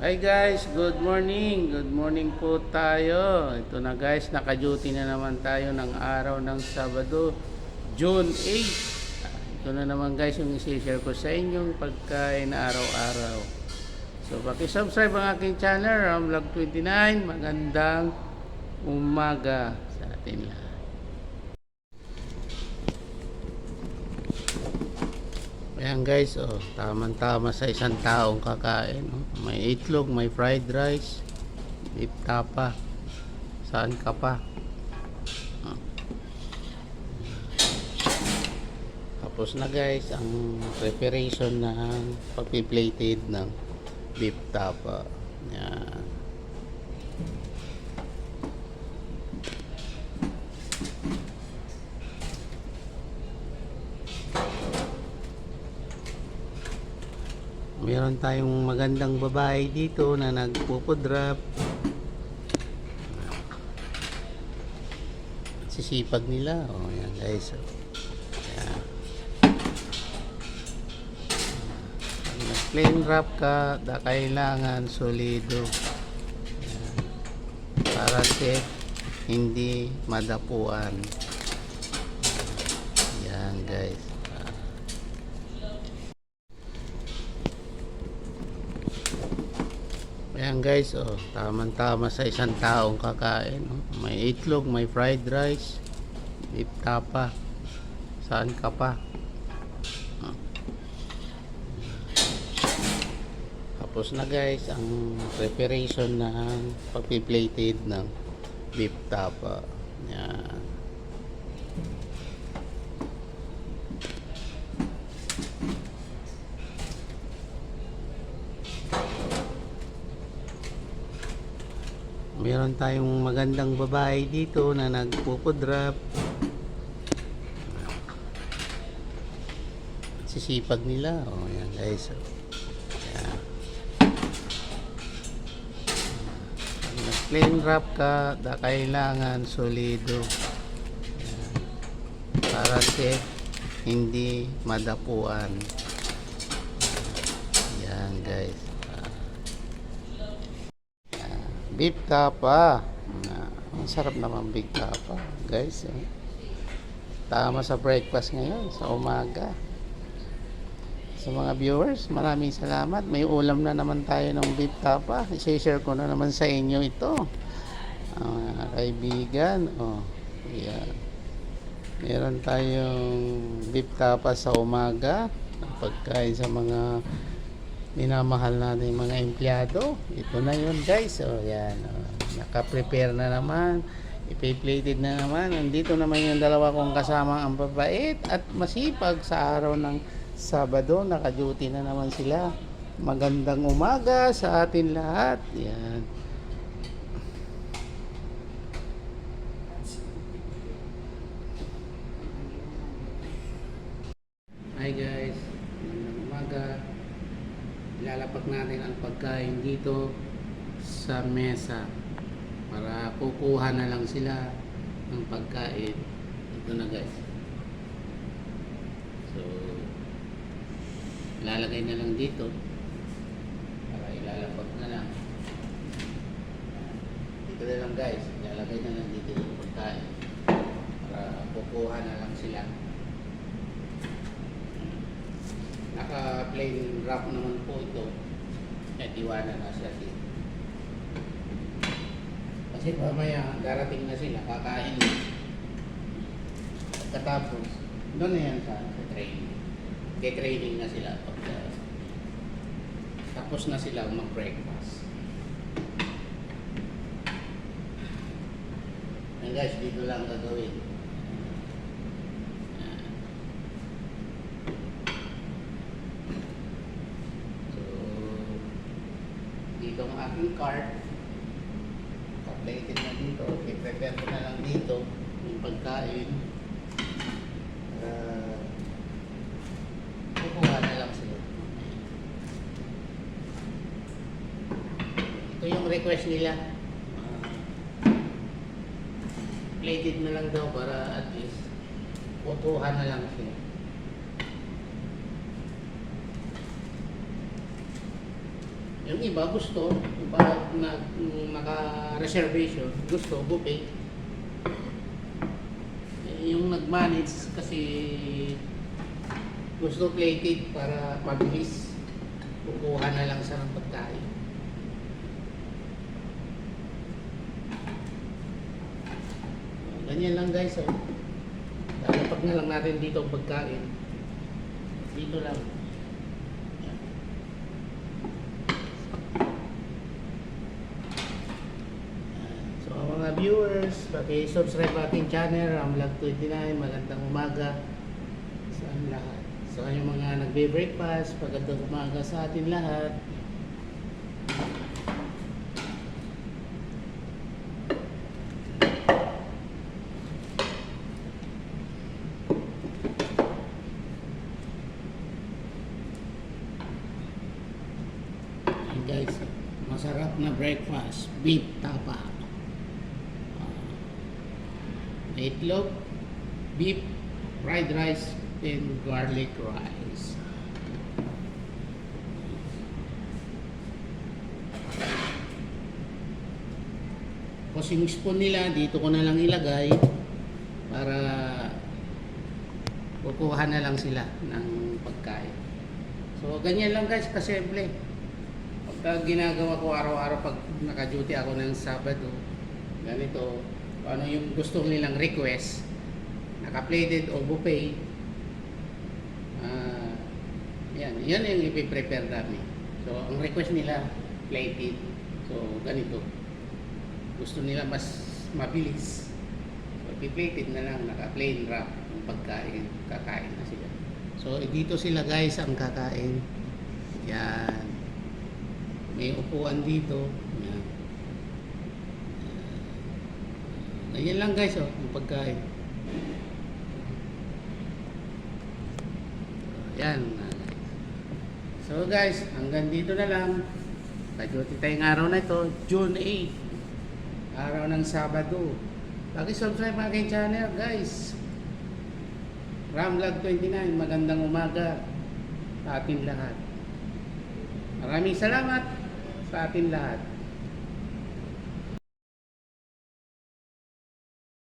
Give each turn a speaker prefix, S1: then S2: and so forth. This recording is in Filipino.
S1: Hi guys, good morning. Good morning po tayo. Ito na guys, naka-duty na naman tayo ng araw ng Sabado, June 8. Ito na naman guys yung i-share ko sa inyong pagkain na araw-araw. So, paki-subscribe ang aking channel, Ramvlog 29. Magandang umaga sa atin lahat. Ayan guys, oh, tamang-tama sa isang taong kakain. Oh. May itlog, may fried rice, beef tapa. Saan ka pa? Oh. Tapos na guys, ang preparation ng pagpi-plated ng beef tapa. Ayan. Meron tayong magandang babae dito na nagpupudrap. Sisipag nila. Oh, yan guys. Yan. Pag nag-plain wrap ka, kailangan solido. Yan. Para safe, hindi madapuan. Yan guys. Ayan guys, oh, tamang-tama sa isang taong kakain. Oh. May itlog, may fried rice, beef tapa. Saan ka pa? Oh. Tapos na guys, ang preparation ng pagpi-plated ng beef tapa. Ayan. Meron tayong magandang babae dito na nagpupudrap. Sisipag nila. Oh, yan guys. Yan. Pag nag-plain wrap ka, kailangan solido. Yan. Para safe, hindi madapuan. Yan guys. Beef tapa. Ang sarap naman beef tapa, guys. Eh. Tama sa breakfast ngayon, sa umaga. Sa mga viewers, maraming salamat. May ulam na naman tayo ng beef tapa. I-share ko na naman sa inyo ito. Kaibigan. Oh, yeah. Meron tayong beef tapa sa umaga. Pagkain sa mga minamahal natin yung mga empleyado. Ito na yun guys. O yan, naka-prepare na naman, ipi-plated na naman. Nandito naman yung dalawa kong kasama ang babait at masipag sa araw ng Sabado. Naka-duty na naman sila. Magandang umaga sa atin lahat. Yan. Hi guys, magandang umaga. Ilalapak natin ang pagkain dito sa mesa para kukuha na lang sila ng pagkain. Ito na guys. So ilalagay na lang dito para ilalapak na lang. Dito na lang guys, ilalagay na lang dito yung pagkain para kukuha na lang sila. Naka-plain wrap naman po ito. At iwanan na siya dito. Kasi mamaya darating na sila, kakain na. Pagkatapos, doon na yan sa training. Get-training na sila. Tapos na sila mag-breakfast. And guys, dito lang gagawin. Dito ang aking cart. Pa-plated na dito. I-prepare ko na lang dito yung pagkain. Kukuha na lang sila. Ito yung request nila. Plated na lang daw para at least kukuha na lang sila. Yung iba gusto, pag naka-reservation, gusto, buffet. Yung nag-manage kasi gusto plated para mabilis. Kukuha na lang siya ng pagkain. Ganyan lang guys. Oh. Lalapag na lang natin dito ang pagkain. Dito lang. Yan. So mga viewers, paki-subscribe ating channel, Ramvlog29. Magandang umaga sa lahat. So yung mga nagbe-breakfast, magandang umaga sa atin lahat. Guys, masarap na breakfast, beef tapa, itlog, beef, fried rice, and garlic rice. Tapos yung spoon nila, dito ko na lang ilagay para kukuha na lang sila ng pagkain. So ganyan lang guys, kasimple. Pagka ginagawa ko araw-araw pag naka-duty ako ng Sabado, ganito, ano yung gusto nilang request, naka-plated o buffet, yan yung ipiprepare namin. So ang request nila, plated. So ganito, gusto nila mas mabilis, so ipi-plated na lang, naka-plain wrap ng pagkain, kakain na sila. So dito sila guys ang kakain. Yan. May upuan dito. Yan. Ganyan lang guys, oh, yung pagkain. Yan. So guys, hanggang dito na lang. Pag-duty tayong araw na ito, June 8. Araw ng Sabado. Paki-subscribe aking channel guys. Ramvlog29. Magandang umaga sa ating lahat. Maraming salamat sa atin lahat.